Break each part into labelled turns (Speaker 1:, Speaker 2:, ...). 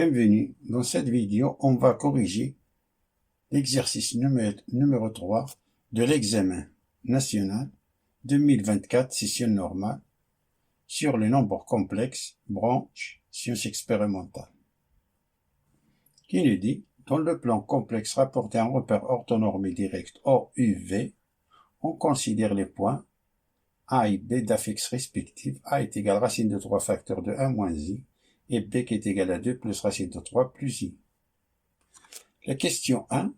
Speaker 1: Bienvenue, dans cette vidéo, on va corriger l'exercice numéro 3 de l'examen national 2024 session normale sur les nombres complexes, branche, sciences expérimentales. Qui nous dit, dans le plan complexe rapporté à un repère orthonormé direct OUV, on considère les points A et B d'affixes respectifs. A est égal à racine de 3 facteur de 1 moins I, et B qui est égal à 2 plus racine de 3 plus I. La question 1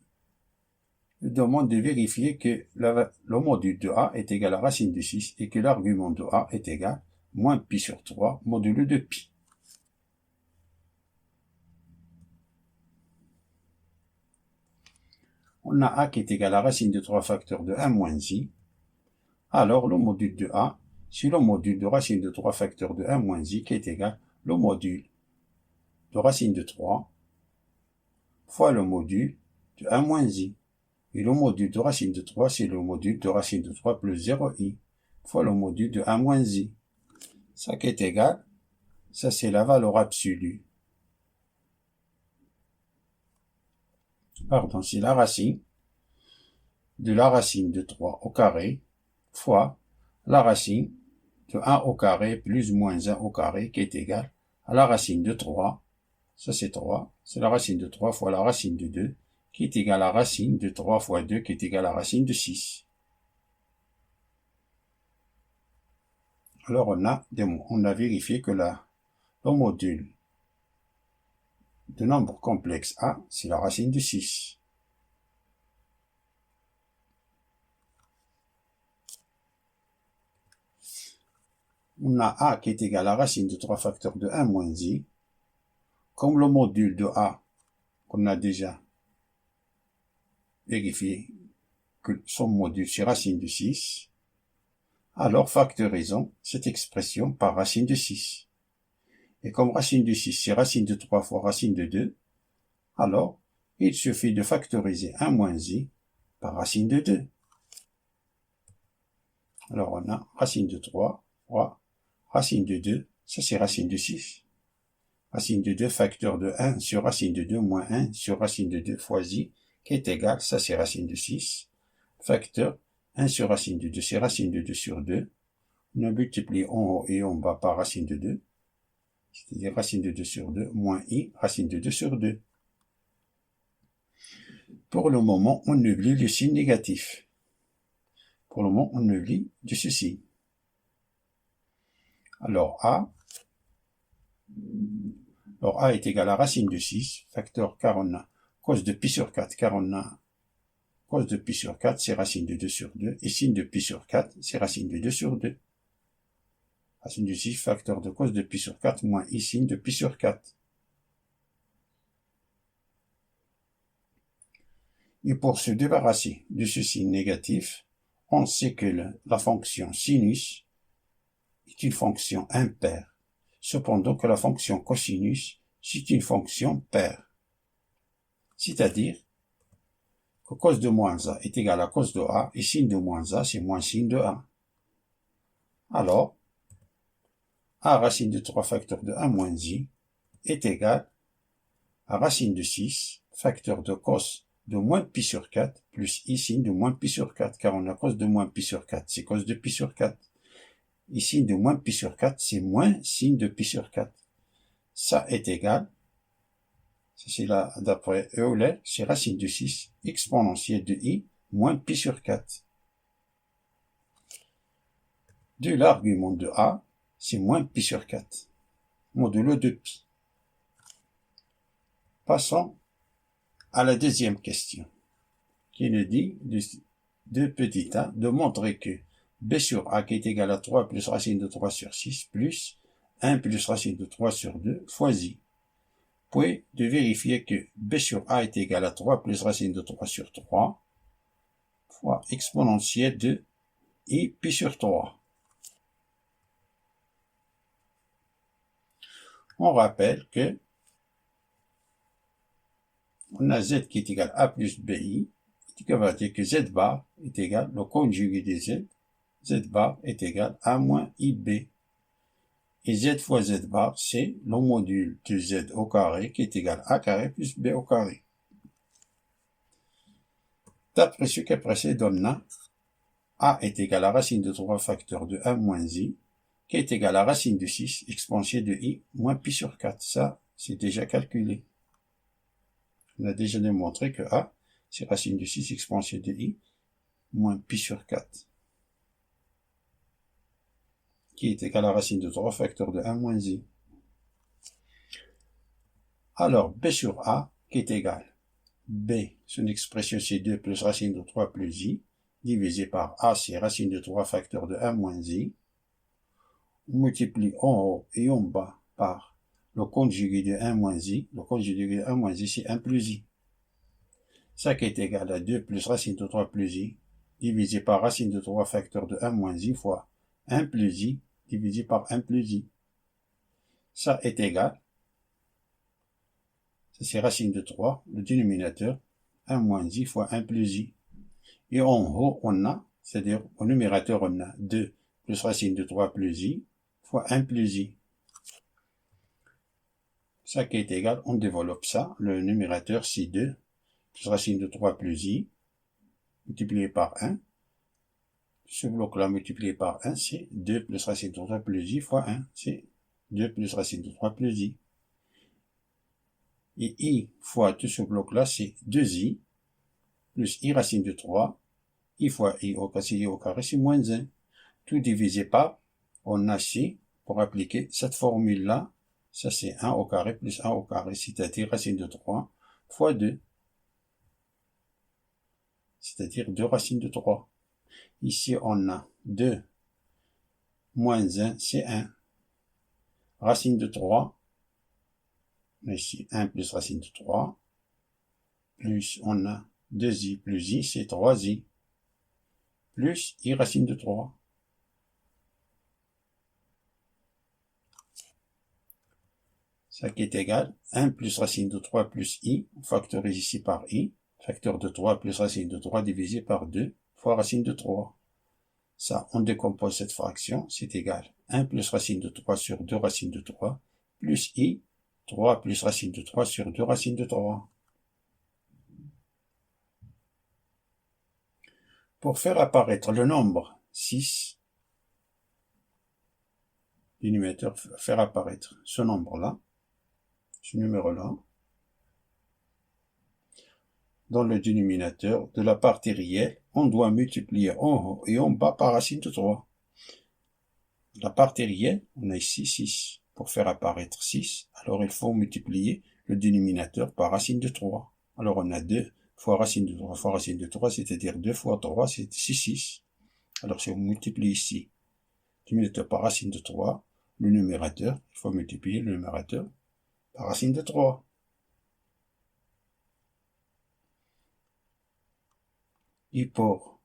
Speaker 1: nous demande de vérifier que le module de A est égal à racine de 6 et que l'argument de A est égal à moins pi sur 3 modulo de pi. On a A qui est égal à racine de 3 facteur de 1 moins I. Alors le module de A, c'est le module de racine de 3 facteur de 1 moins I qui est égal au module de racine de 3 fois le module de 1 moins I. Et le module de racine de 3, c'est le module de racine de 3 plus 0i fois le module de 1 moins I. Ça qui est égal, ça c'est la valeur absolue. Pardon, c'est la racine de la racine de 3 au carré fois la racine de 1 au carré plus moins 1 au carré qui est égal à la racine de 3. Ça c'est 3, c'est la racine de 3 fois la racine de 2 qui est égal à racine de 3 fois 2 qui est égal à racine de 6. Alors on a vérifié que le module de nombre complexe A, c'est la racine de 6. On a A qui est égal à racine de 3 facteurs de 1 moins I. Comme le module de A, qu'on a déjà vérifié que son module c'est racine de 6, alors factorisons cette expression par racine de 6. Et comme racine de 6 c'est racine de 3 fois racine de 2, alors il suffit de factoriser 1 moins I par racine de 2. Alors on a racine de 3 fois racine de 2, ça c'est racine de 6. Racine de 2 facteur de 1 sur racine de 2 moins 1 sur racine de 2 fois I, qui est égal, ça c'est racine de 6, facteur 1 sur racine de 2, c'est racine de 2 sur 2. On a multiplié en haut et en bas par racine de 2, c'est-à-dire racine de 2 sur 2, moins I, racine de 2 sur 2. Pour le moment, on oublie le signe négatif. Pour le moment, on oublie de ceci. Alors A est égal à racine de 6, facteur car on a cos de pi sur 4, car on a cos de pi sur 4, c'est racine de 2 sur 2, et sin de pi sur 4, c'est racine de 2 sur 2. Racine de 6, facteur de cos de pi sur 4, moins i sin de pi sur 4. Et pour se débarrasser de ce signe négatif, on sait que la fonction sinus est une fonction impaire. Cependant que la fonction cosinus, c'est une fonction paire. C'est-à-dire que cos de moins A est égal à cos de A, et sin de moins A, c'est moins sin de A. Alors, A racine de 3 facteur de 1 moins I est égal à racine de 6, facteur de cos de moins pi sur 4, plus I sin de moins pi sur 4, car on a cos de moins pi sur 4, c'est cos de pi sur 4. Et sin de moins pi sur 4, c'est moins sin de pi sur 4. Ça est égal, ça c'est là d'après Euler, c'est racine de 6 exponentielle de I moins pi sur 4. De l'argument de A, c'est moins pi sur 4, modulo de pi. Passons à la deuxième question, qui nous dit de petit a, de montrer que B sur A qui est égal à 3 plus racine de 3 sur 6 plus 1 plus racine de 3 sur 2 fois I. Puis de vérifier que B sur A est égal à 3 plus racine de 3 sur 3 fois exponentielle de I pi sur 3. On rappelle que on a Z qui est égal à A plus BI, qui veut dire que Z bar est égal, le conjugué de Z bar est égal à moins IB. Et z fois z bar, c'est le module de z au carré qui est égal à a carré plus b au carré. D'après ce qui précède, on a a est égal à racine de 3 facteur de 1 moins i, qui est égal à racine de 6 exponentielle de i moins pi sur 4. Ça, c'est déjà calculé. On a déjà démontré que a, c'est racine de 6 exponentielle de i moins pi sur 4, qui est égal à racine de 3 facteur de 1 moins i. Alors, b sur a, qui est égal b, son expression c'est 2 plus racine de 3 plus i, divisé par a, c'est racine de 3 facteur de 1 moins i. On multiplie en haut et en bas par le conjugué de 1 moins i. Le conjugué de 1 moins i, c'est 1 plus i. Ça qui est égal à 2 plus racine de 3 plus i, divisé par racine de 3 facteur de 1 moins i fois 1 plus i, divisé par 1 plus i. Ça est égal, ça c'est racine de 3, le dénominateur, 1 moins i fois 1 plus i. Et en haut, on a, c'est-à-dire au numérateur, on a 2 plus racine de 3 plus i fois 1 plus i. Ça qui est égal, on développe ça, le numérateur c'est 2 plus racine de 3 plus i multiplié par 1. Ce bloc-là multiplié par 1, c'est 2 plus racine de 3 plus i fois 1, c'est 2 plus racine de 3 plus i. Et i fois tout ce bloc-là, c'est 2i plus i racine de 3, i fois i au carré, c'est moins 1. Tout divisé par, on a ici, pour appliquer cette formule-là, ça c'est 1 au carré plus 1 au carré, c'est-à-dire racine de 3 fois 2, c'est-à-dire 2 racines de 3. Ici, on a 2 moins 1, c'est 1. Racine de 3, ici 1 plus racine de 3, plus on a 2i plus i, c'est 3i, plus i racine de 3. Ça qui est égal, 1 plus racine de 3 plus i, on factorise ici par i, facteur de 3 plus racine de 3 divisé par 2 fois racine de 3. Ça, on décompose cette fraction, c'est égal 1 plus racine de 3 sur 2 racine de 3, plus i, 3 plus racine de 3 sur 2 racine de 3. Pour faire apparaître le nombre 6, le numérateur faire apparaître ce nombre-là, ce numéro-là, dans le dénominateur de la partie réelle, on doit multiplier en haut et en bas par racine de 3. La partie réelle, on a ici 6. Pour faire apparaître 6, alors il faut multiplier le dénominateur par racine de 3. Alors on a 2 fois racine de 3 fois racine de 3, c'est-à-dire 2 fois 3, c'est 6. Alors si on multiplie ici, dénominateur par racine de 3, le numérateur, il faut multiplier le numérateur par racine de 3. Et pour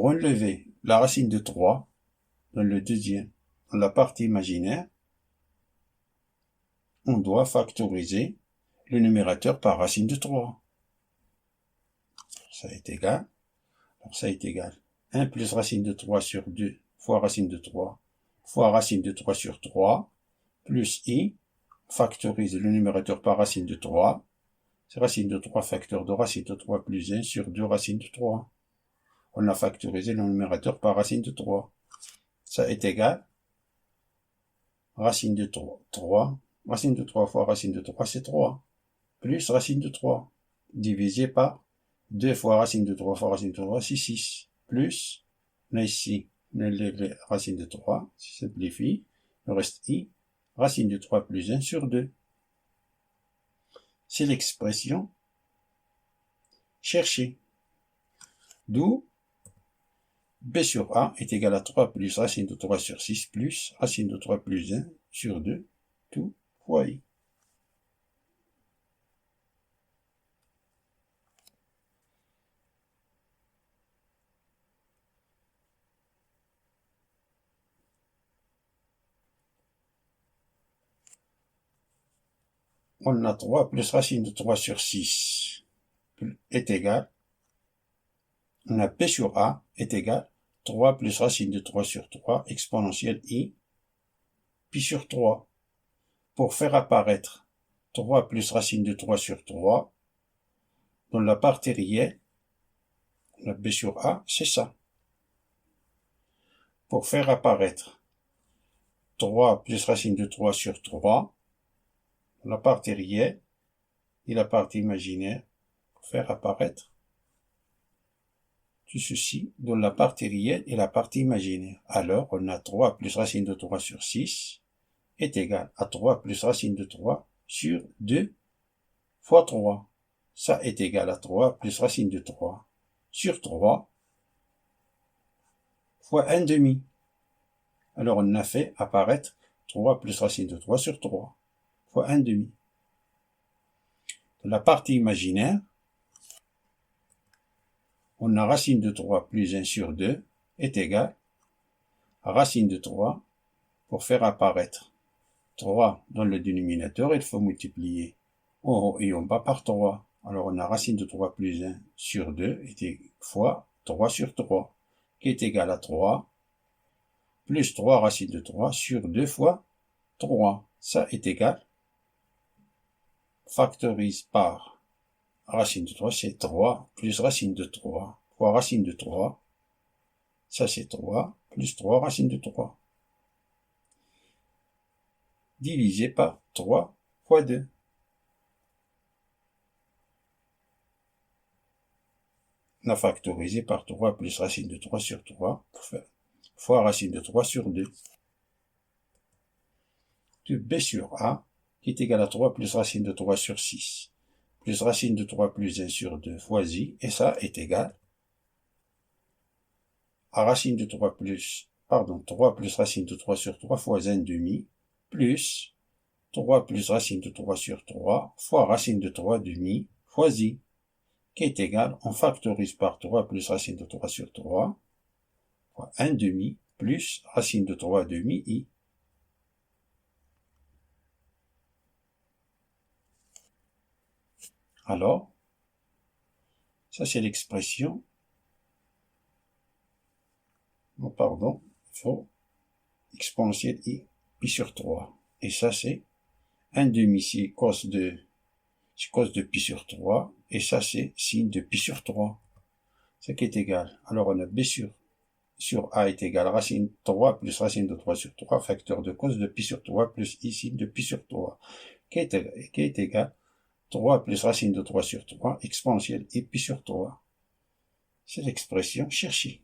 Speaker 1: enlever la racine de 3, dans le deuxième, dans la partie imaginaire, on doit factoriser le numérateur par racine de 3. Ça est égal. Alors ça est égal. 1 plus racine de 3 sur 2 fois racine de 3 fois racine de 3 sur 3 plus i. Factorise le numérateur par racine de 3. C'est racine de 3 facteur de racine de 3 plus 1 sur 2 racine de 3. On a factorisé le numérateur par racine de 3. Ça est égal. Racine de 3. Racine de 3 fois racine de 3, c'est 3. Plus racine de 3. Divisé par 2 fois racine de 3 fois racine de 3, c'est 6. Plus, on a ici, on enlève racine de 3, ça simplifie. Il reste i, racine de 3 plus 1 sur 2. C'est l'expression cherchée. D'où b sur a est égal à 3 plus racine de 3 sur 6 plus racine de 3 plus 1 sur 2, tout fois i. On a 3 plus racine de 3 sur 6 est égal, on a b sur a est égal 3 plus racine de 3 sur 3 exponentielle i pi sur 3. Pour faire apparaître 3 plus racine de 3 sur 3, dans la partie réelle, la b sur a, c'est ça. Pour faire apparaître 3 plus racine de 3 sur 3, la partie réelle et la partie imaginaire, pour faire apparaître tout ceci dans la partie réelle et la partie imaginaire. Alors, on a 3 plus racine de 3 sur 6 est égal à 3 plus racine de 3 sur 2 fois 3. Ça est égal à 3 plus racine de 3 sur 3 fois 1 demi. Alors, on a fait apparaître 3 plus racine de 3 sur 3 fois 1 demi. Dans la partie imaginaire, on a racine de 3 plus 1 sur 2 est égal à racine de 3. Pour faire apparaître 3 dans le dénominateur, il faut multiplier en haut et en bas par 3. Alors on a racine de 3 plus 1 sur 2 fois 3 sur 3, qui est égal à 3, plus 3 racine de 3 sur 2 fois 3. Ça est égal, factorise par racine de 3, c'est 3, plus racine de 3 fois racine de 3. Ça c'est 3, plus 3 racine de 3. Divisé par 3 fois 2. On a factorisé par 3 plus racine de 3 sur 3 fois racine de 3 sur 2. De b sur a qui est égal à 3 plus racine de 3 sur 6 plus racine de 3 plus 1 sur 2 fois i, et ça est égal à racine de 3 plus racine de 3 sur 3 fois 1 demi plus 3 plus racine de 3 sur 3 fois racine de 3 demi fois i, qui est égal, on factorise par 3 plus racine de 3 sur 3 fois 1 demi plus racine de 3 demi i. Alors, ça c'est l'expression, exponentielle i pi sur 3. Et ça c'est 1 demi, c'est cos de pi sur 3, et ça c'est sin de pi sur 3. Ce qui est égal. Alors on a b sur a est égal à racine 3 plus racine de 3 sur 3, facteur de cos de pi sur 3 plus i sin de pi sur 3, qui est égal 3 plus racine de 3 sur 3, exponentielle i pi sur 3. C'est l'expression cherchée.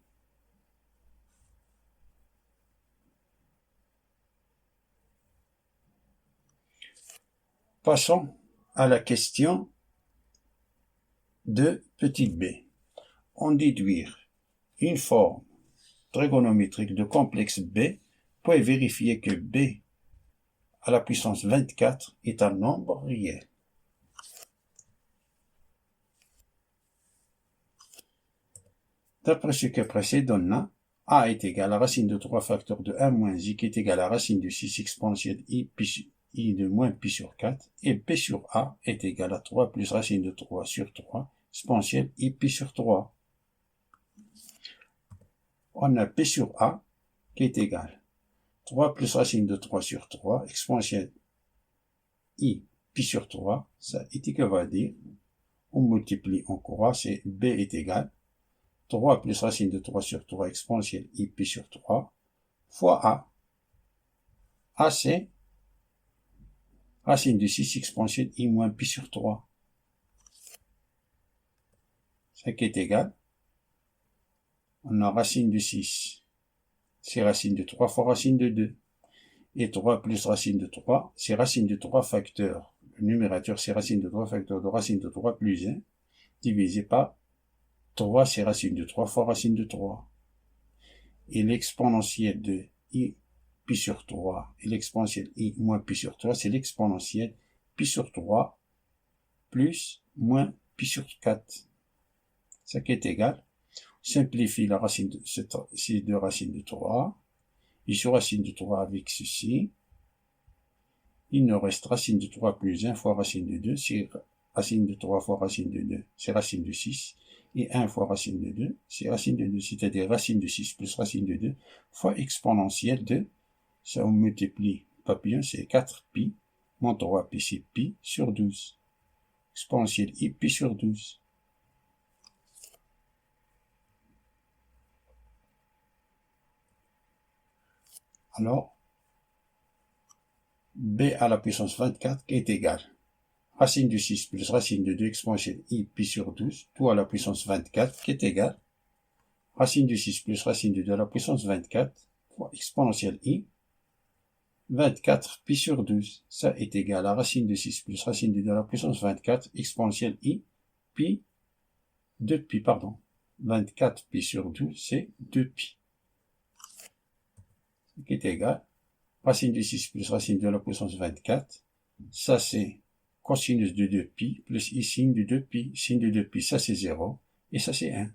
Speaker 1: Passons à la question de petit b. On déduire une forme trigonométrique de complexe b, pouvez vérifier que b à la puissance 24 est un nombre réel. D'après ce que précède, on a a est égal à racine de 3 facteur de 1 moins i, qui est égal à racine de 6 exponentielle i de moins pi sur 4, et b sur a est égal à 3 plus racine de 3 sur 3 exponentielle i pi sur 3. On a b sur a qui est égal 3 plus racine de 3 sur 3 exponentielle i pi sur 3. Ça est égal à dire, on multiplie, on croit, c'est b est égal 3 plus racine de 3 sur 3 exponentielle i pi sur 3 fois a. A c'est racine de 6 exponentielle i moins pi sur 3. Ce qui est égal, on a racine de 6, c'est racine de 3 fois racine de 2. Et 3 plus racine de 3, c'est racine de 3 facteur. Le numérateur, c'est racine de 3 facteur de racine de 3 plus 1, divisé par 3, c'est racine de 3 fois racine de 3. Et l'exponentielle de i pi sur 3 et l'exponentielle i moins pi sur 3, c'est l'exponentielle pi sur 3 plus moins pi sur 4. Ce qui est égal, simplifie la racine de ces deux racines de 3, et sur racine de 3 avec ceci, il nous reste racine de 3 plus 1 fois racine de 2, c'est racine de 3 fois racine de 2, c'est racine de 6, et 1 fois racine de 2, c'est racine de 2, c'est-à-dire racine de 6 plus racine de 2 fois exponentielle de, ça on multiplie papillon, c'est 4pi, moins 3pi, c'est pi sur 12. Exponentielle i, pi sur 12. Alors, b à la puissance 24 est égal. Racine de 6 plus racine de 2 exponentielle i pi sur 12, tout à la puissance 24 qui est égal. Racine de 6 plus racine de 2 à la puissance 24 fois exponentielle i 24 pi sur 12. Ça est égal à racine de 6 plus racine de 2 à la puissance 24 exponentielle i pi 2pi, pardon. 24 pi sur 12, c'est 2pi. Qui est égal. Racine de 6 plus racine de 2 à la puissance 24. Ça c'est cosinus de 2pi plus i signe de 2pi. Signe de 2pi, ça c'est 0. Et ça c'est 1.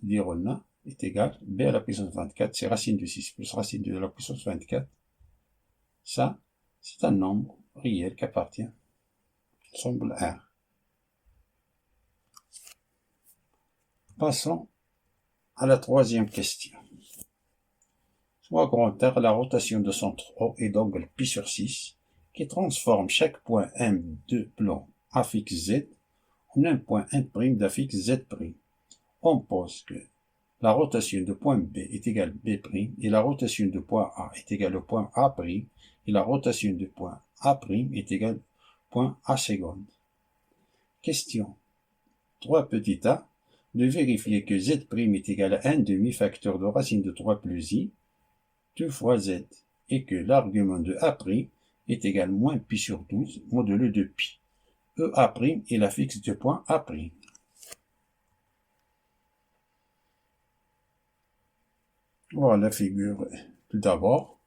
Speaker 1: Dire on a est égal. B à la puissance 24, c'est racine de 6 plus racine de 2 à la puissance 24. Ça, c'est un nombre réel qui appartient. Il semble 1. Passons à la troisième question. Soit grand R, la rotation de centre O est d'angle pi sur 6, qui transforme chaque point M de plan affixe Z en un point M' d'affixe Z'. On pose que la rotation de point B est égale B' et la rotation de point A est égale au point A', et la rotation de point A' est égale au point A seconde. Question 3 petit a de vérifier que Z' est égal à 1 demi-facteur de racine de 3 plus I 2 fois Z et que l'argument de A' est égal à moins pi sur 12 modulo de pi. EA' est l'affixe de point A'. Voilà la figure. Tout d'abord,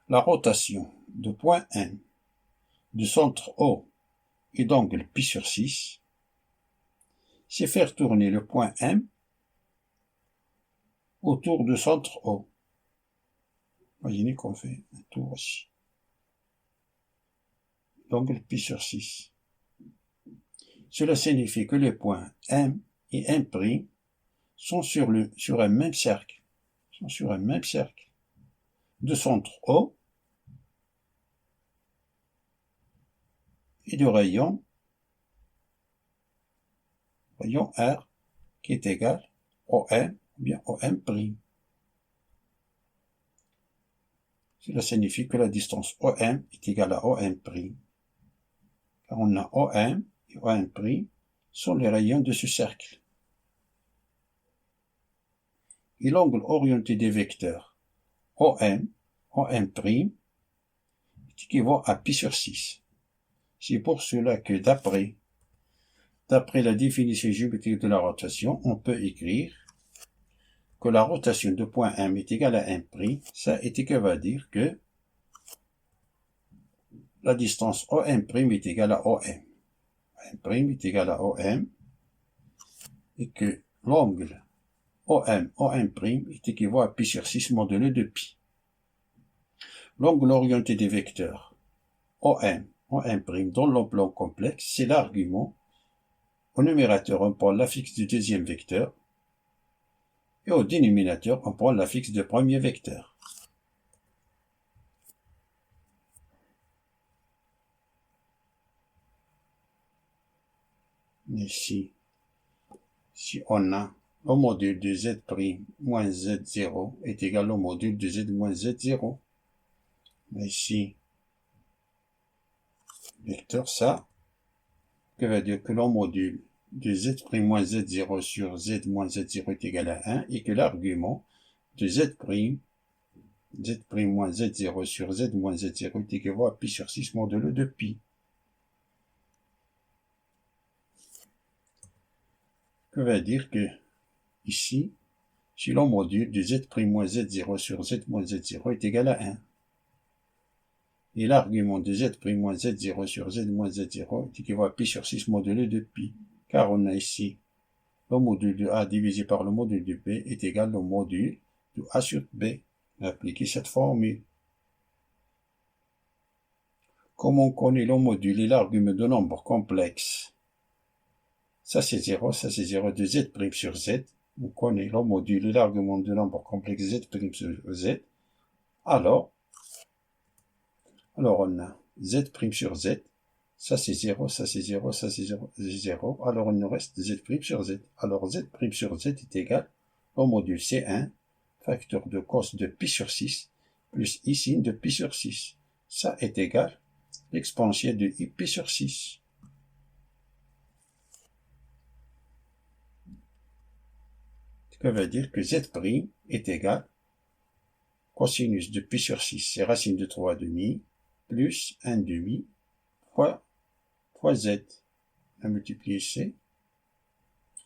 Speaker 1: la rotation de point M du centre O et d'angle pi sur 6, c'est faire tourner le point M autour du centre O. Imaginez qu'on fait un tour ici. L'angle pi sur 6. Cela signifie que les points M et M' sont sur un même cercle. De centre O et de rayon R qui est égal OM ou bien OM'. Cela signifie que la distance OM est égale à OM'. Car on a OM et OM' sont les rayons de ce cercle. Et l'angle orienté des vecteurs OM équivaut à pi sur 6. C'est pour cela que d'après la définition géométrique de la rotation, on peut écrire que la rotation de point M est égale à M'. Ça est égal à dire que la distance OM' est égale à OM. OM' est égal à OM et que l'angle OM est équivalent à pi sur 6 modulo de pi. L'angle orienté des vecteurs OM dans le plan complexe, c'est l'argument. Au numérateur, on prend l'affixe du deuxième vecteur et au dénominateur, on prend l'affixe du premier vecteur. Ici, si on a le module de Z' moins Z0 est égal au module de Z moins Z0. Ici, vecteur ça, que veut dire que le module de Z' moins Z0 sur Z moins Z0 est égal à 1 et que l'argument de Z' moins Z0 sur Z moins Z0 est égal à pi sur 6 modulo de pi. Que veut dire que ici, si le module de Z' moins Z0 sur Z moins Z0 est égal à 1. Et l'argument de Z' moins Z0 sur Z moins Z0 est équivalent à pi sur 6 modulo de pi. Car on a ici le module de A divisé par le module de B est égal au module de A sur B. Appliquez cette formule. Comme on connaît le module et l'argument de nombre complexe, ça c'est 0 de Z' sur Z. On connaît le module et l'argument de nombre complexe Z' sur Z. Alors on a z' sur z, ça c'est 0, ça c'est 0, ça c'est 0, 0. Alors il nous reste z' sur z. Alors z' sur z est égal au module C1, facteur de cos de pi sur 6, plus i sin de pi sur 6. Ça est égal l'exponentielle de i pi sur 6. Ce qui veut dire que z' est égal cosinus de pi sur 6, c'est racine de 3 demi, plus 1 demi, fois z. On multiplie c,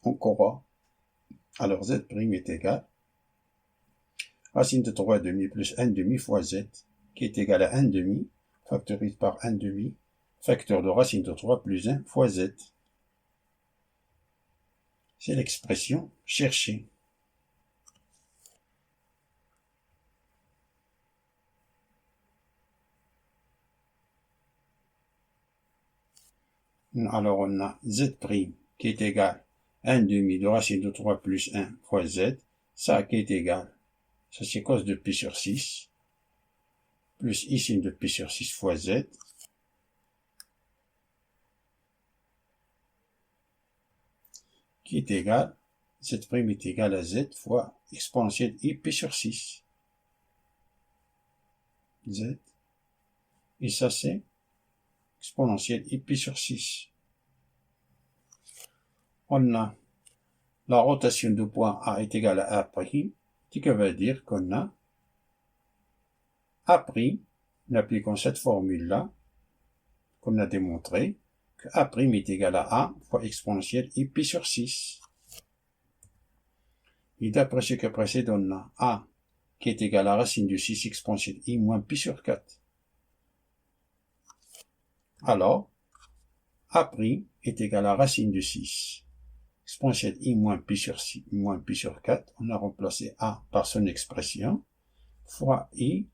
Speaker 1: encore a. Alors z' est égal racine de 3 demi plus 1 demi fois z, qui est égal à 1 demi, factorisé par 1 demi, facteur de racine de 3 plus 1 fois z. C'est l'expression cherchée. Alors on a z' qui est égal à 1 demi de racine de 3 plus 1 fois z, ça qui est égal, ça c'est cos de pi sur 6, plus i sin de pi sur 6 fois z, qui est égal, z' est égal à z fois exponentielle i pi sur 6. Z, et ça c'est exponentielle i pi sur 6. On a la rotation du point A est égale à A', ce qui veut dire qu'on a A', en appliquant cette formule-là, qu'on a démontré, que A' est égal à A fois exponentielle i pi sur 6. Et d'après ce que précède, on a A qui est égal à racine de 6 exponentielle i moins pi sur 4. Alors, A' est égal à racine de 6 exponentielle i moins pi sur 6 moins pi sur 4. On a remplacé A par son expression fois i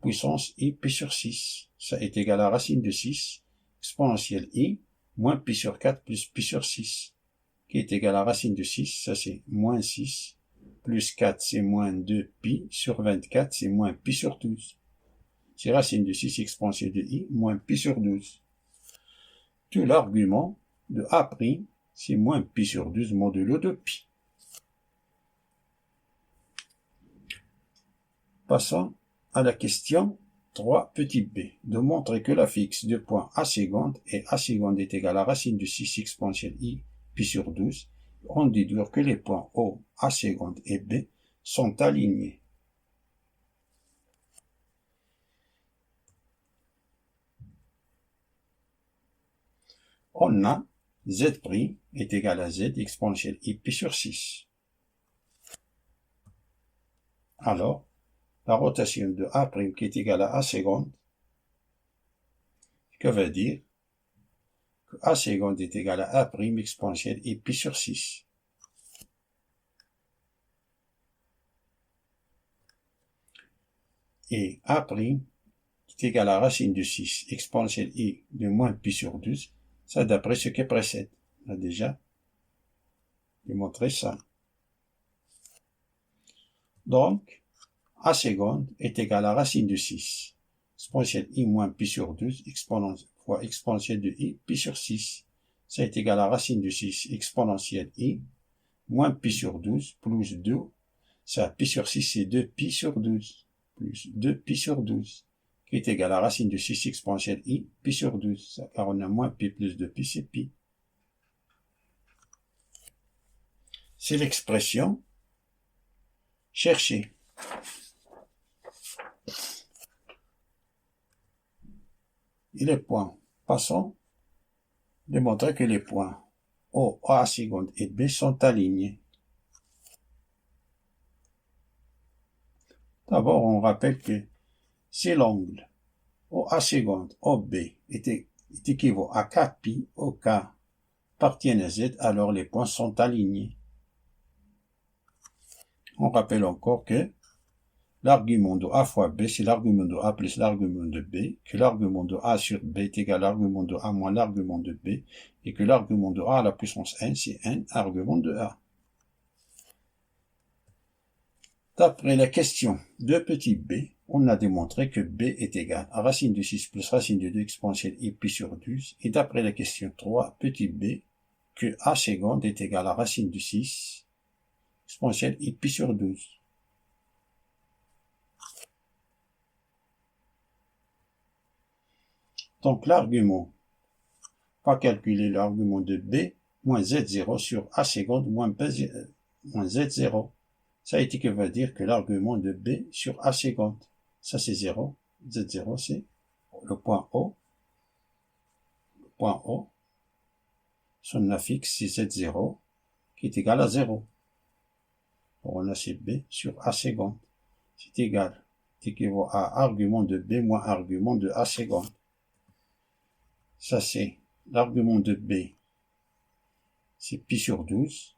Speaker 1: puissance i pi sur 6. Ça est égal à racine de 6 exponentielle i moins pi sur 4 plus pi sur 6, qui est égal à racine de 6, ça c'est moins 6, plus 4 c'est moins 2 pi sur 24, c'est moins pi sur 12. C'est racine de 6 exponentielle de i moins pi sur 12. Tout l'argument de A', c'est moins pi sur 12 modulo de pi. Passons à la question 3 petit b, de montrer que la fixe de point A seconde et A seconde est égale à racine de 6 exponentielle i pi sur 12. On déduit que les points O, A seconde et B sont alignés. On a z' est égal à z exponentielle i pi sur 6. Alors, la rotation de A' qui est égale à A seconde, que veut dire que A seconde est égal à A' exponentielle i pi sur 6. Et A' est égal à racine de 6 exponentielle i de moins pi sur 12, ça d'après ce qui précède. On a déjà démontré ça. Donc, A seconde est égal à racine de 6 exponentielle i moins pi sur 12 fois exponentielle de i pi sur 6. Ça est égal à racine de 6 exponentielle i moins pi sur 12 plus 2. Ça, pi sur 6, c'est 2 pi sur 12 plus 2 pi sur 12, qui est égal à racine de 6 exponentielle i pi sur 12. Ça, car on a moins pi plus 2 pi, c'est pi. C'est l'expression cherchée. Et les points, passons, démontrer que les points O, A seconde et B sont alignés. D'abord, on rappelle que si l'angle OA seconde OB est équivaut à Kpi, OK appartiennent à Z, alors les points sont alignés. On rappelle encore que l'argument de A fois B, c'est l'argument de A plus l'argument de B, que l'argument de A sur B est égal à l'argument de A moins l'argument de B, et que l'argument de A à la puissance n, c'est n argument de A. D'après la question 2 petit b, on a démontré que b est égal à racine de 6 plus racine de 2 exponentielle i pi sur 12, et d'après la question 3, petit b, que a seconde est égal à racine de 6 exponentielle i pi sur 12. Donc l'argument, pas calculer l'argument de b moins z0 sur a seconde moins z0. Ça va dire que l'argument de b sur a seconde, ça c'est 0, z0 c'est le point O, son affixe c'est z0 qui est égal à 0. On a c'est b sur a seconde, c'est égal, c'est équivaut à argument de b moins argument de a seconde. Ça c'est l'argument de b, c'est pi sur 12.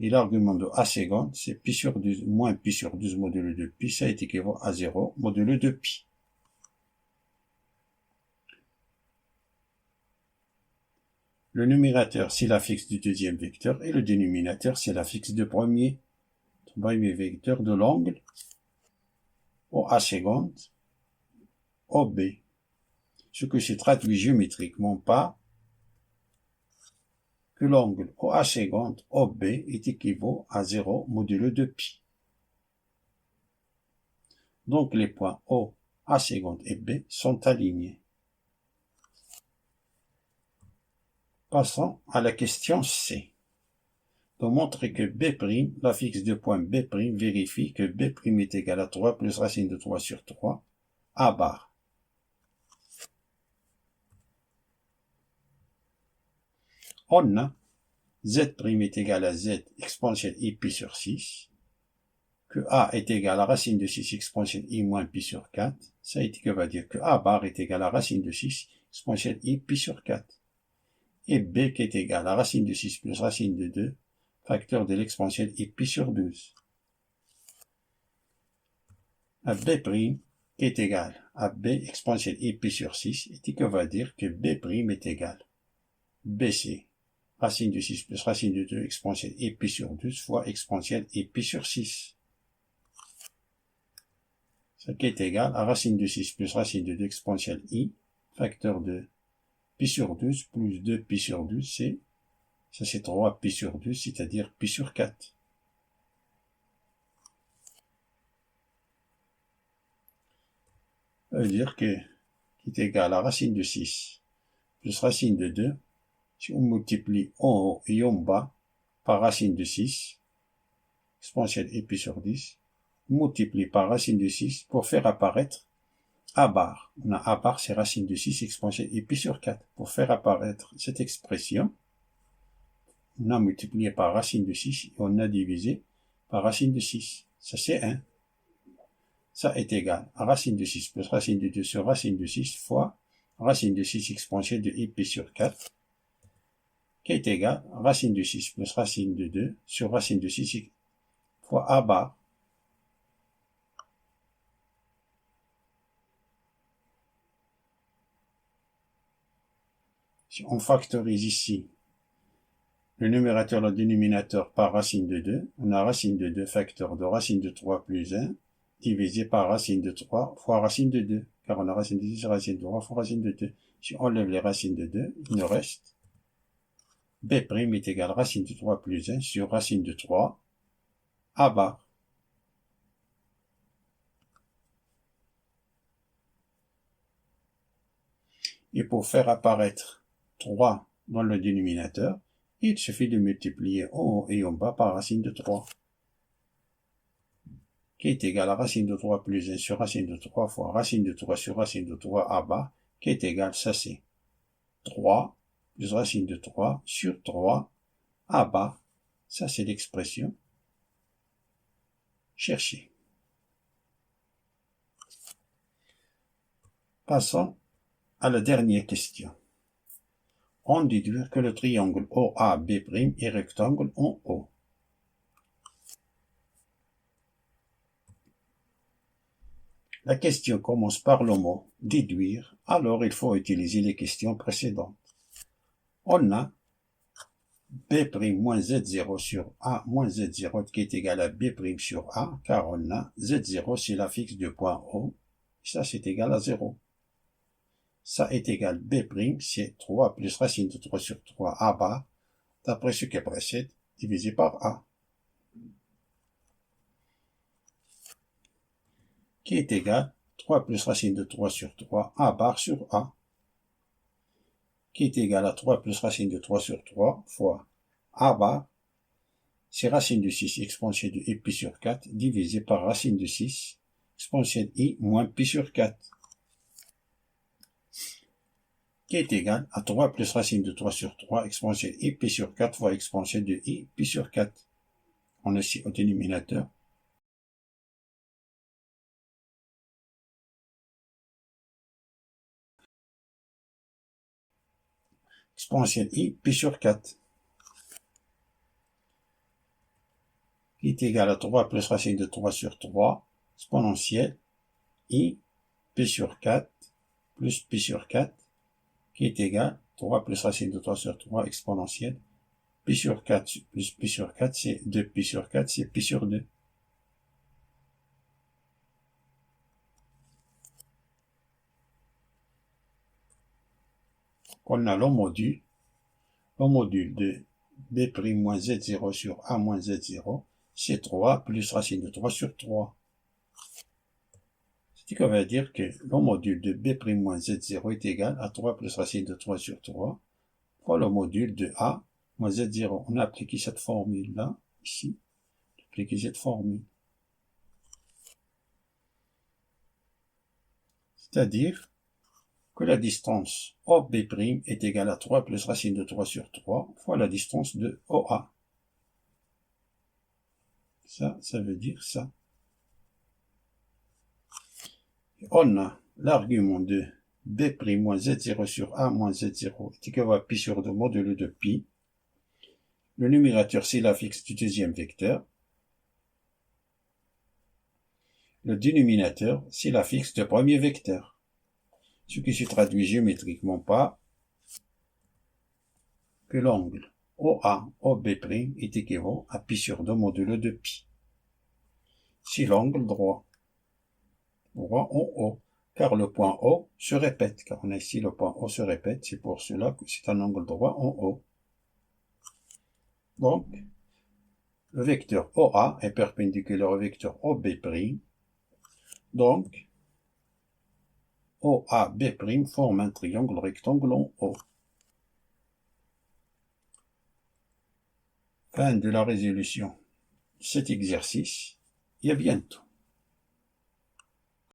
Speaker 1: Et l'argument de a seconde, c'est pi sur 12 moins pi sur 12 modulo de pi, ça est équivaut à 0 modulo de pi. Le numérateur, c'est l'affixe du deuxième vecteur, et le dénominateur, c'est l'affixe du premier vecteur de l'angle OA seconde, OB. Ce que se traduit géométriquement par que l'angle OA seconde, OB est équivaut à 0 modulo de pi. Donc les points O, A seconde et B sont alignés. Passons à la question C. Pour montrer que B', l'affixe de point B', vérifie que B' est égal à 3 plus racine de 3 sur 3, A bar. On a Z' est égal à Z exponentielle I pi sur 6, que A est égal à racine de 6 exponentielle I moins pi sur 4, ça va dire que A bar est égal à racine de 6 exponentielle I pi sur 4. Et B qui est égal à racine de 6 plus racine de 2, facteur de l'exponentielle I pi sur 12. À B' qui est égal à B exponentielle I pi sur 6, et va dire que B' est égal BC, racine de 6 plus racine de 2 exponentielle I pi sur 12 fois exponentielle I pi sur 6. Ce qui est égal à racine de 6 plus racine de 2 exponentielle I, facteur de pi sur 12 plus 2 pi sur 12, c'est 3 pi sur 12, c'est-à-dire pi sur 4. Ça veut dire que qui est égal à racine de 6 plus racine de 2, si on multiplie en haut et en bas par racine de 6, exponentielle I pi sur 10, on multiplie par racine de 6 pour faire apparaître A bar. On a A bar, c'est racine de 6 exponentielle I pi sur 4. Pour faire apparaître cette expression, on a multiplié par racine de 6 et on a divisé par racine de 6. Ça c'est 1. Ça est égal à racine de 6 plus racine de 2 sur racine de 6 fois racine de 6 exponentielle de I pi sur 4, qui est égal à racine de 6 plus racine de 2 sur racine de 6 fois A bar. Si on factorise ici le numérateur et le dénominateur par racine de 2, on a racine de 2 facteur de racine de 3 plus 1, divisé par racine de 3 fois racine de 2, car on a racine de 6 racine de 3 fois racine de 2. Si on enlève les racines de 2, il nous reste B' est égal à racine de 3 plus 1 sur racine de 3, A bar. Et pour faire apparaître 3 dans le dénominateur, il suffit de multiplier en haut et en bas par racine de 3, qui est égal à racine de 3 plus 1 sur racine de 3 fois racine de 3 sur racine de 3 A bar, qui est égal, ça c'est 3 plus racine de 3 sur 3 A bar. Ça c'est l'expression cherchée. Passons à la dernière question. On déduit que le triangle OAB' est rectangle en O. La question commence par le mot déduire, alors il faut utiliser les questions précédentes. On a B' moins Z0 sur A moins Z0 qui est égal à B' sur A, car on a Z0 c'est l'affixe du point O, ça c'est égal à 0. Ça est égal B', c'est 3 plus racine de 3 sur 3 A bar, d'après ce qui précède, divisé par A, qui est égal 3 plus racine de 3 sur 3 A bar sur A, qui est égal à 3 plus racine de 3 sur 3 fois A bar, c'est racine de 6 exponentielle de I pi sur 4 divisé par racine de 6 exponentielle I moins pi sur 4, qui est égal à 3 plus racine de 3 sur 3 exponentielle I pi sur 4 fois exponentielle de I pi sur 4. On a ici au dénominateur exponentielle I pi sur 4, qui est égal à 3 plus racine de 3 sur 3 exponentielle I pi sur 4 plus pi sur 4, qui est égal à 3 plus racine de 3 sur 3 exponentielle pi sur 4 plus pi sur 4, c'est 2 pi sur 4, c'est pi sur 2. On a le module de B' moins Z0 sur A moins Z0, c'est 3 plus racine de 3 sur 3. Ce qui veut dire que le module de B' moins Z0 est égal à 3 plus racine de 3 sur 3 fois le module de A moins Z0. On a appliqué cette formule-là, ici, appliqué cette formule. C'est-à-dire que la distance OB' est égale à 3 plus racine de 3 sur 3 fois la distance de OA. Ça veut dire ça. On a l'argument de B' moins Z0 sur A moins Z0 est égal à pi sur 2 modulo de pi. Le numérateur, c'est l'affixe du deuxième vecteur. Le dénominateur, c'est l'affixe du premier vecteur. Ce qui se traduit géométriquement par que l'angle OA, OB' est équivalent à pi sur 2 modulo de pi. C'est l'angle droit en haut, car le point O se répète, car on a ici le point O se répète, c'est pour cela que c'est un angle droit en haut. Donc, le vecteur OA est perpendiculaire au vecteur OB', donc OAB' forme un triangle rectangle en O. Fin de la résolution de cet exercice, et à bientôt.